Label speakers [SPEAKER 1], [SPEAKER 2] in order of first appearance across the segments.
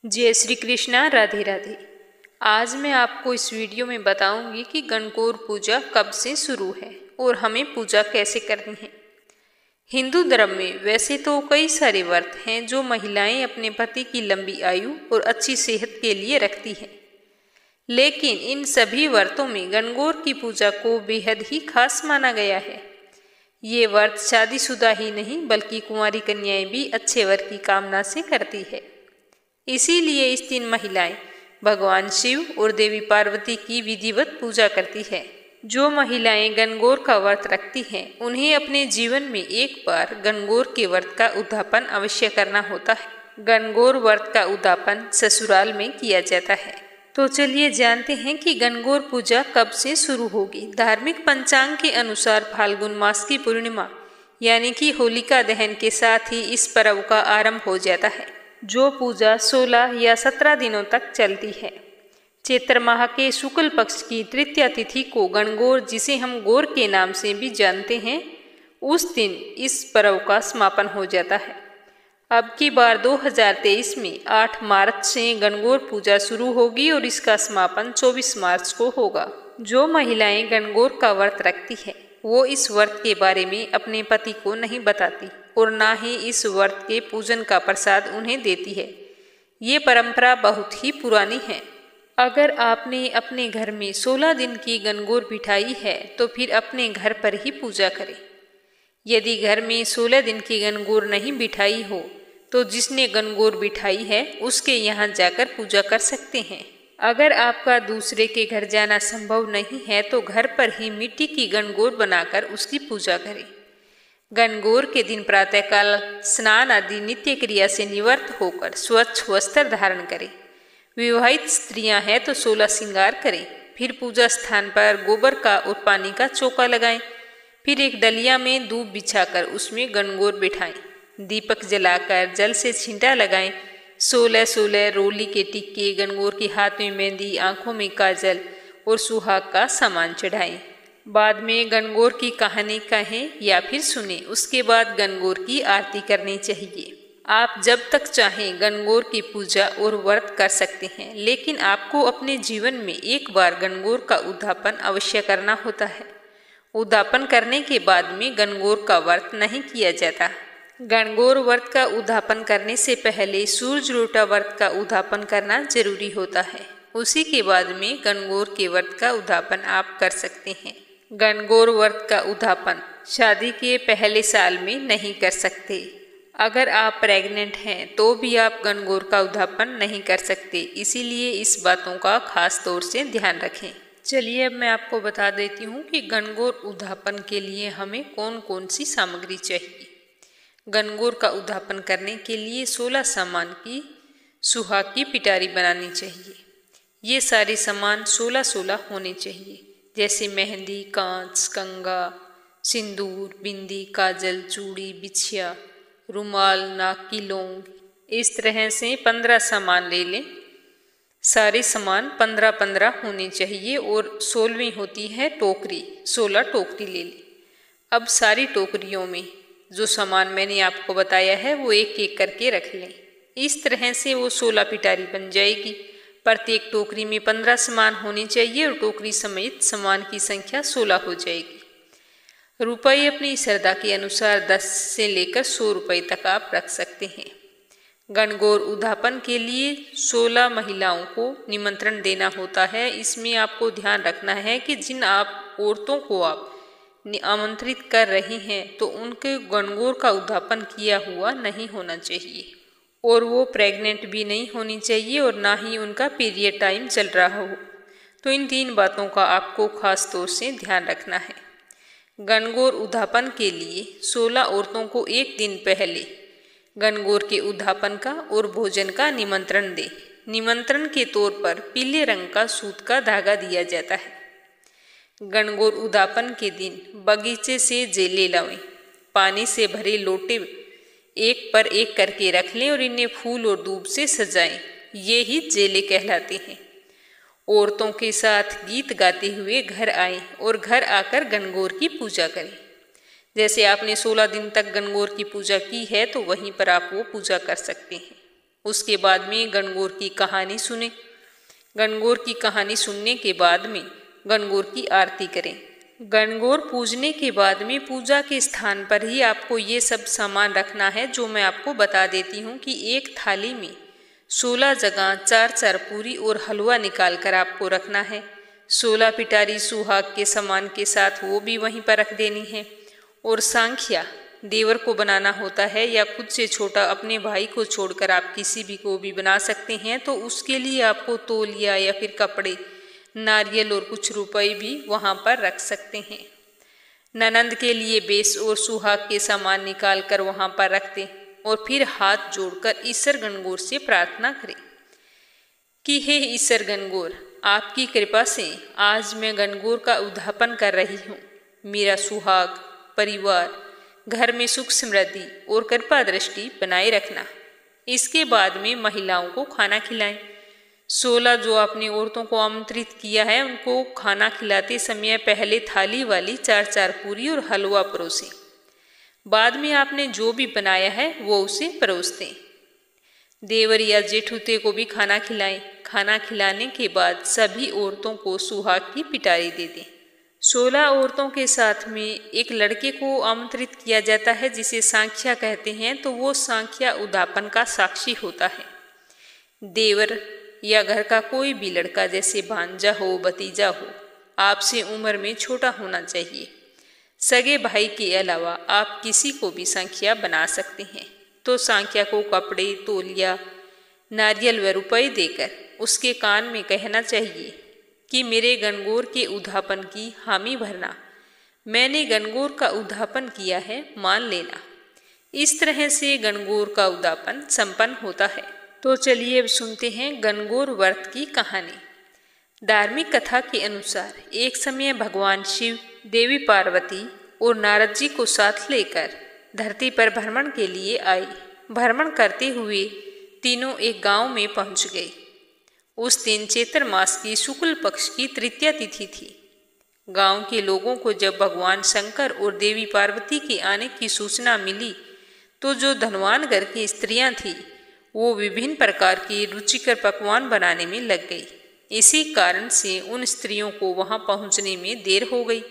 [SPEAKER 1] जय श्री कृष्णा। राधे राधे। आज मैं आपको इस वीडियो में बताऊंगी कि गणगौर पूजा कब से शुरू है और हमें पूजा कैसे करनी है। हिंदू धर्म में वैसे तो कई सारे व्रत हैं जो महिलाएं अपने पति की लंबी आयु और अच्छी सेहत के लिए रखती हैं, लेकिन इन सभी व्रतों में गणगौर की पूजा को बेहद ही खास माना गया है। ये व्रत शादीशुदा ही नहीं बल्कि कुंवारी कन्याएं भी अच्छे वर की कामना से करती है। इसीलिए इस दिन महिलाएं भगवान शिव और देवी पार्वती की विधिवत पूजा करती है। जो महिलाएं गणगौर का व्रत रखती हैं उन्हें अपने जीवन में एक बार गणगौर के व्रत का उद्यापन अवश्य करना होता है। गणगौर व्रत का उद्यापन ससुराल में किया जाता है। तो चलिए जानते हैं कि गणगौर पूजा कब से शुरू होगी। धार्मिक पंचांग के अनुसार फाल्गुन मास की पूर्णिमा यानी कि होलिका दहन के साथ ही इस पर्व का आरंभ हो जाता है, जो पूजा 16 या 17 दिनों तक चलती है। चैत्र माह के शुक्ल पक्ष की तृतीया तिथि को गणगौर, जिसे हम गौर के नाम से भी जानते हैं, उस दिन इस पर्व का समापन हो जाता है। अब की बार 2023 में 8 मार्च से गणगौर पूजा शुरू होगी और इसका समापन 24 मार्च को होगा। जो महिलाएं गणगौर का व्रत रखती है वो इस व्रत के बारे में अपने पति को नहीं बताती और ना ही इस व्रत के पूजन का प्रसाद उन्हें देती है। ये परंपरा बहुत ही पुरानी है। अगर आपने अपने घर में 16 दिन की गणगौर बिठाई है तो फिर अपने घर पर ही पूजा करें। यदि घर में 16 दिन की गणगौर नहीं बिठाई हो तो जिसने गणगौर बिठाई है उसके यहाँ जाकर पूजा कर सकते हैं। अगर आपका दूसरे के घर जाना संभव नहीं है तो घर पर ही मिट्टी की गणगौर बनाकर उसकी पूजा करें। गणगौर के दिन प्रातःकाल स्नान आदि नित्य क्रिया से निवृत्त होकर स्वच्छ वस्त्र धारण करें। विवाहित स्त्रियां हैं तो 16 श्रृंगार करें। फिर पूजा स्थान पर गोबर का और पानी का चौका लगाएं। फिर एक डलिया में दूब बिछाकर उसमें गणगौर बिठाएं। दीपक जलाकर जल से छींटा लगाएं। 16 रोली के टिक्के, गणगौर के हाथ में मेहंदी, आंखों में काजल और सुहाग का सामान चढ़ाएं। बाद में गणगौर की कहानी कहें या फिर सुने। उसके बाद गणगौर की आरती करनी चाहिए। आप जब तक चाहें गणगौर की पूजा और व्रत कर सकते हैं, लेकिन आपको अपने जीवन में एक बार गणगौर का उद्यापन अवश्य करना होता है। उद्यापन करने के बाद में गणगौर का व्रत नहीं किया जाता। गणगौर व्रत का उद्यापन करने से पहले सूर्य लोटा व्रत का उद्यापन करना जरूरी होता है। उसी के बाद में गणगौर के व्रत का उद्यापन आप कर सकते हैं। गणगौर व्रत का उद्यापन शादी के पहले साल में नहीं कर सकते। अगर आप प्रेग्नेंट हैं तो भी आप गणगौर का उद्यापन नहीं कर सकते। इसीलिए इस बातों का खास तौर से ध्यान रखें। चलिए अब मैं आपको बता देती हूँ कि गणगौर उद्यापन के लिए हमें कौन कौन सी सामग्री चाहिए। गणगौर का उद्यापन करने के लिए 16 सामान की सुहाग की पिटारी बनानी चाहिए। ये सारे सामान 16 होने चाहिए, जैसे मेहंदी, कांच, कंगा, सिंदूर, बिंदी, काजल, चूड़ी, बिछिया, रुमाल, नाक की लौंग। इस तरह से 15 सामान ले लें। सारे सामान 15 होने चाहिए और 16वीं होती है टोकरी, 16 टोकरी ले लें। अब सारी टोकरियों में जो सामान मैंने आपको बताया है वो एक एक करके रख लें। इस तरह से वो 16 पिटारी बन जाएगी। प्रत्येक टोकरी में 15 सामान होने चाहिए और टोकरी समेत सामान की संख्या 16 हो जाएगी। रुपये अपनी श्रद्धा के अनुसार 10 से लेकर 100 रुपये तक आप रख सकते हैं। गणगौर उद्यापन के लिए 16 महिलाओं को निमंत्रण देना होता है। इसमें आपको ध्यान रखना है कि जिन आप औरतों को आप आमंत्रित कर रही हैं तो उनके गणगौर का उद्यापन किया हुआ नहीं होना चाहिए और वो प्रेग्नेंट भी नहीं होनी चाहिए और ना ही उनका पीरियड टाइम चल रहा हो। तो इन 3 बातों का आपको खास तौर से ध्यान रखना है। गणगौर उद्यापन के लिए 16 औरतों को एक दिन पहले गणगौर के उद्यापन का और भोजन का निमंत्रण दें। निमंत्रण के तौर पर पीले रंग का सूत का धागा दिया जाता है। गणगौर उद्यापन के दिन बगीचे से जेले लाएं। पानी से भरे लोटे एक पर एक करके रख लें और इन्हें फूल और दूब से सजाएं। ये ही जेले कहलाते हैं। औरतों के साथ गीत गाते हुए घर आएं और घर आकर गणगौर की पूजा करें। जैसे आपने 16 दिन तक गणगौर की पूजा की है तो वहीं पर आप वो पूजा कर सकते हैं। उसके बाद में गणगौर की कहानी सुने। गणगौर की कहानी सुनने के बाद में गणगौर की आरती करें। गणगौर पूजने के बाद में पूजा के स्थान पर ही आपको ये सब सामान रखना है, जो मैं आपको बता देती हूँ कि एक थाली में 16 जगह 4-4 पूरी और हलवा निकाल कर आपको रखना है। 16 पिटारी सुहाग के सामान के साथ वो भी वहीं पर रख देनी है। और सांख्या देवर को बनाना होता है, या खुद से छोटा अपने भाई को छोड़कर आप किसी भी को भी बना सकते हैं, तो उसके लिए आपको तौलिया या फिर कपड़े, नारियल और कुछ रुपए भी वहाँ पर रख सकते हैं। ननंद के लिए बेस और सुहाग के सामान निकाल कर वहाँ पर रख दें और फिर हाथ जोड़कर ईश्वर गणगौर से प्रार्थना करें कि हे ईश्वर गणगौर, आपकी कृपा से आज मैं गणगौर का उद्यापन कर रही हूँ। मेरा सुहाग, परिवार, घर में सुख समृद्धि और कृपा दृष्टि बनाए रखना। इसके बाद में महिलाओं को खाना खिलाएं। 16 जो आपने औरतों को आमंत्रित किया है, उनको खाना खिलाते समय पहले थाली वाली 4-4 पूरी और हलवा परोसें। बाद में आपने जो भी बनाया है वो उसे परोस दें। देवर या जेठुते को भी खाना खिलाएं। खाना खिलाने के बाद सभी औरतों को सुहाग की पिटारी दे दें। 16 औरतों के साथ में एक लड़के को आमंत्रित किया जाता है, जिसे सांख्या कहते हैं, तो वो सांख्या उद्यापन का साक्षी होता है। देवर या घर का कोई भी लड़का, जैसे भांजा हो, भतीजा हो, आपसे उम्र में छोटा होना चाहिए। सगे भाई के अलावा आप किसी को भी सांख्या बना सकते हैं। तो सांख्या को कपड़े, तौलिया, नारियल व रुपए देकर उसके कान में कहना चाहिए कि मेरे गणगौर के उद्यापन की हामी भरना। मैंने गणगौर का उद्यापन किया है, मान लेना। इस तरह से गणगौर का उद्यापन संपन्न होता है। तो चलिए अब सुनते हैं गणगौर व्रत की कहानी। धार्मिक कथा के अनुसार एक समय भगवान शिव, देवी पार्वती और नारद जी को साथ लेकर धरती पर भ्रमण के लिए आए। भ्रमण करते हुए तीनों एक गांव में पहुंच गए। उस दिन चैत्र मास की शुक्ल पक्ष की तृतीया तिथि थी। गांव के लोगों को जब भगवान शंकर और देवी पार्वती के आने की सूचना मिली, तो जो धनवान घर की स्त्रियां थीं, वो विभिन्न प्रकार के रुचिकर पकवान बनाने में लग गई। इसी कारण से उन स्त्रियों को वहां पहुंचने में देर हो गई।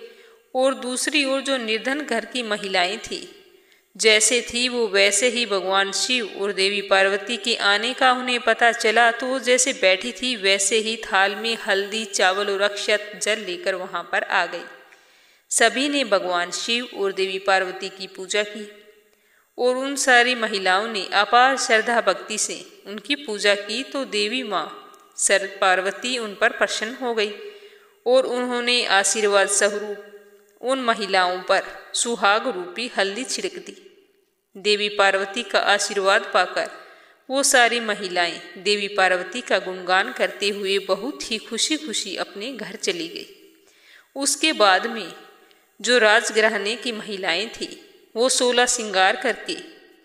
[SPEAKER 1] और दूसरी ओर जो निर्धन घर की महिलाएं थीं, जैसे थी वो वैसे ही भगवान शिव और देवी पार्वती के आने का उन्हें पता चला, तो वो जैसे बैठी थी वैसे ही थाल में हल्दी, चावल और अक्षत जल लेकर वहां पर आ गई। सभी ने भगवान शिव और देवी पार्वती की पूजा की और उन सारी महिलाओं ने अपार श्रद्धा भक्ति से उनकी पूजा की। तो देवी माँ पार्वती उन पर प्रसन्न हो गई और उन्होंने आशीर्वाद स्वरूप उन महिलाओं पर सुहाग रूपी हल्दी छिड़क दी। देवी पार्वती का आशीर्वाद पाकर वो सारी महिलाएं देवी पार्वती का गुणगान करते हुए बहुत ही खुशी खुशी अपने घर चली गई। उसके बाद में जो राजगृहने की महिलाएं थी, वो 16 श्रृंगार करके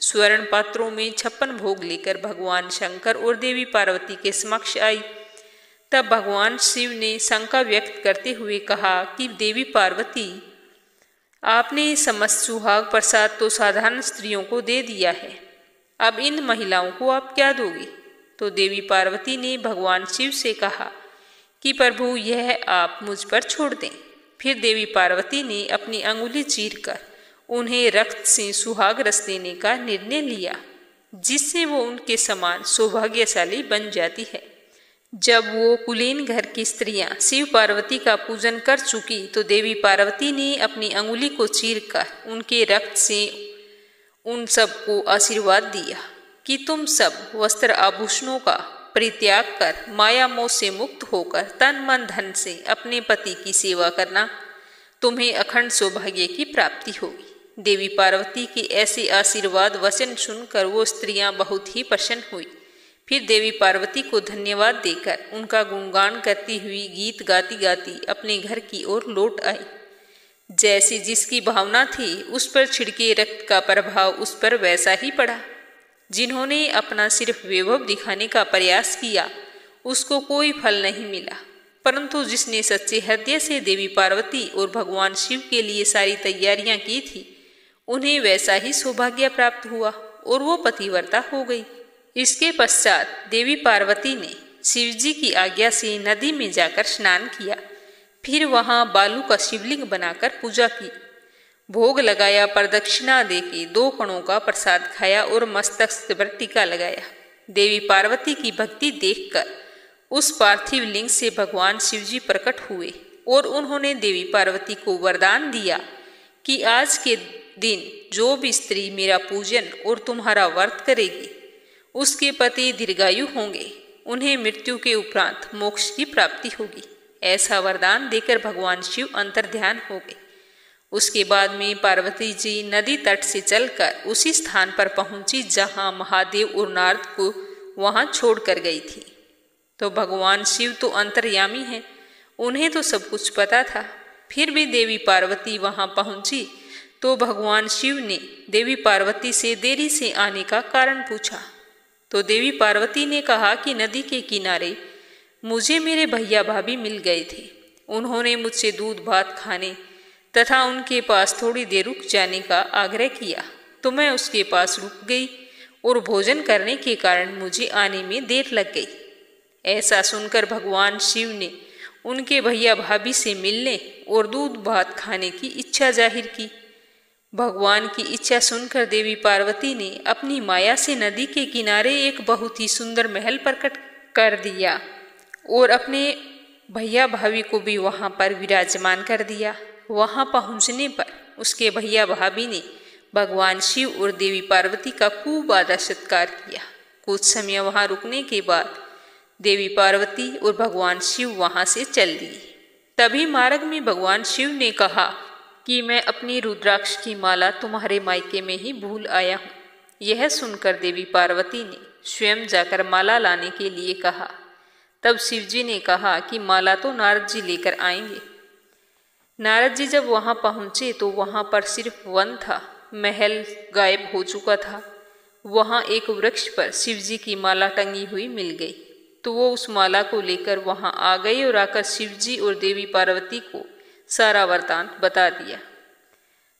[SPEAKER 1] स्वर्ण पात्रों में 56 भोग लेकर भगवान शंकर और देवी पार्वती के समक्ष आई। तब भगवान शिव ने शंका व्यक्त करते हुए कहा कि देवी पार्वती, आपने समस्त सुहाग प्रसाद तो साधारण स्त्रियों को दे दिया है, अब इन महिलाओं को आप क्या दोगे? तो देवी पार्वती ने भगवान शिव से कहा कि प्रभु, यह आप मुझ पर छोड़ दें। फिर देवी पार्वती ने अपनी अंगुली चीरकर उन्हें रक्त से सुहाग रस देने का निर्णय लिया, जिससे वो उनके समान सौभाग्यशाली बन जाती है। जब वो कुलीन घर की स्त्रियां शिव पार्वती का पूजन कर चुकी, तो देवी पार्वती ने अपनी अंगुली को चीरकर उनके रक्त से उन सबको आशीर्वाद दिया कि तुम सब वस्त्र आभूषणों का परित्याग कर माया मोह से मुक्त होकर तन मन धन से अपने पति की सेवा करना, तुम्हें अखंड सौभाग्य की प्राप्ति होगी। देवी पार्वती के ऐसे आशीर्वाद वचन सुनकर वो स्त्रियां बहुत ही प्रसन्न हुई। फिर देवी पार्वती को धन्यवाद देकर उनका गुणगान करती हुई गीत गाती गाती अपने घर की ओर लौट आई। जैसी जिसकी भावना थी, उस पर छिड़के रक्त का प्रभाव उस पर वैसा ही पड़ा। जिन्होंने अपना सिर्फ वैभव दिखाने का प्रयास किया, उसको कोई फल नहीं मिला, परंतु जिसने सच्चे हृदय से देवी पार्वती और भगवान शिव के लिए सारी तैयारियां की थी, उन्हें वैसा ही सौभाग्य प्राप्त हुआ और वो पतिव्रता हो गई। इसके पश्चात देवी पार्वती ने शिव जी की आज्ञा से नदी में जाकर स्नान किया। फिर वहां बालू का शिवलिंग बनाकर पूजा की, भोग लगाया, प्रदक्षिणा देके 2 कणों का प्रसाद खाया और मस्तक पर टीका लगाया। देवी पार्वती की भक्ति देखकर उस पार्थिव लिंग से भगवान शिव जी प्रकट हुए और उन्होंने देवी पार्वती को वरदान दिया कि आज के दिन जो भी स्त्री मेरा पूजन और तुम्हारा व्रत करेगी उसके पति दीर्घायु होंगे, उन्हें मृत्यु के उपरांत मोक्ष की प्राप्ति होगी। ऐसा वरदान देकर भगवान शिव अंतर्ध्यान हो गए। उसके बाद में पार्वती जी नदी तट से चलकर उसी स्थान पर पहुंची जहां महादेव और नारद को वहां छोड़कर गई थी। तो भगवान शिव तो अंतर्यामी हैं, उन्हें तो सब कुछ पता था। फिर भी देवी पार्वती वहां पहुंची तो भगवान शिव ने देवी पार्वती से देरी से आने का कारण पूछा। तो देवी पार्वती ने कहा कि नदी के किनारे मुझे मेरे भैया भाभी मिल गए थे। उन्होंने मुझसे दूध भात खाने तथा उनके पास थोड़ी देर रुक जाने का आग्रह किया, तो मैं उसके पास रुक गई और भोजन करने के कारण मुझे आने में देर लग गई। ऐसा सुनकर भगवान शिव ने उनके भैया भाभी से मिलने और दूध भात खाने की इच्छा जाहिर की। भगवान की इच्छा सुनकर देवी पार्वती ने अपनी माया से नदी के किनारे एक बहुत ही सुंदर महल प्रकट कर दिया और अपने भैया भाभी को भी वहां पर विराजमान कर दिया। वहां पहुंचने पर उसके भैया भाभी ने भगवान शिव और देवी पार्वती का खूब आदर सत्कार किया। कुछ समय वहां रुकने के बाद देवी पार्वती और भगवान शिव वहां से चल दिए। तभी मार्ग में भगवान शिव ने कहा कि मैं अपनी रुद्राक्ष की माला तुम्हारे मायके में ही भूल आया हूँ। यह सुनकर देवी पार्वती ने स्वयं जाकर माला लाने के लिए कहा। तब शिव जी ने कहा कि माला तो नारद जी लेकर आएंगे। नारद जी जब वहां पहुंचे तो वहां पर सिर्फ वन था, महल गायब हो चुका था। वहां एक वृक्ष पर शिव जी की माला टंगी हुई मिल गई, तो वो उस माला को लेकर वहां आ गए और आकर शिव जी और देवी पार्वती को सारा वरदान बता दिया।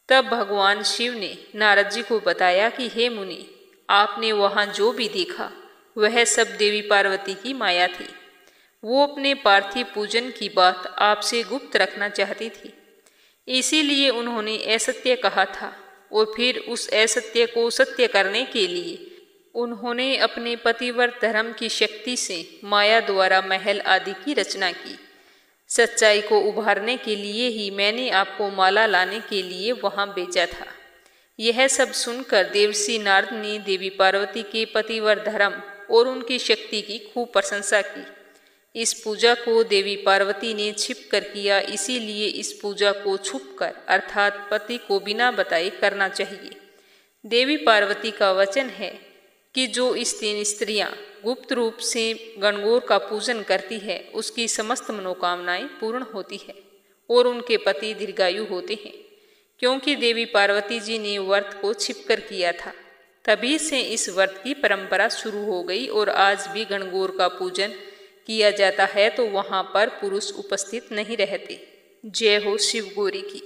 [SPEAKER 1] तब भगवान शिव ने नारद जी को बताया कि हे मुनि, आपने वहां जो भी देखा वह सब देवी पार्वती की माया थी। वो अपने पार्थिव पूजन की बात आपसे गुप्त रखना चाहती थी, इसीलिए उन्होंने असत्य कहा था और फिर उस असत्य को सत्य करने के लिए उन्होंने अपने पतिव्रत धर्म की शक्ति से माया द्वारा महल आदि की रचना की। सच्चाई को उभारने के लिए ही मैंने आपको माला लाने के लिए वहां भेजा था। यह सब सुनकर देवर्षि नारद ने देवी पार्वती के पतिव्रत धर्म और उनकी शक्ति की खूब प्रशंसा की। इस पूजा को देवी पार्वती ने छिप कर किया, इसीलिए इस पूजा को छुप कर अर्थात पति को बिना बताए करना चाहिए। देवी पार्वती का वचन है कि जो इस 3 स्त्रियां गुप्त रूप से गणगौर का पूजन करती है उसकी समस्त मनोकामनाएं पूर्ण होती है और उनके पति दीर्घायु होते हैं, क्योंकि देवी पार्वती जी ने व्रत को छिपकर किया था। तभी से इस व्रत की परंपरा शुरू हो गई और आज भी गणगौर का पूजन किया जाता है तो वहां पर पुरुष उपस्थित नहीं रहते। जय हो शिव गौरी की।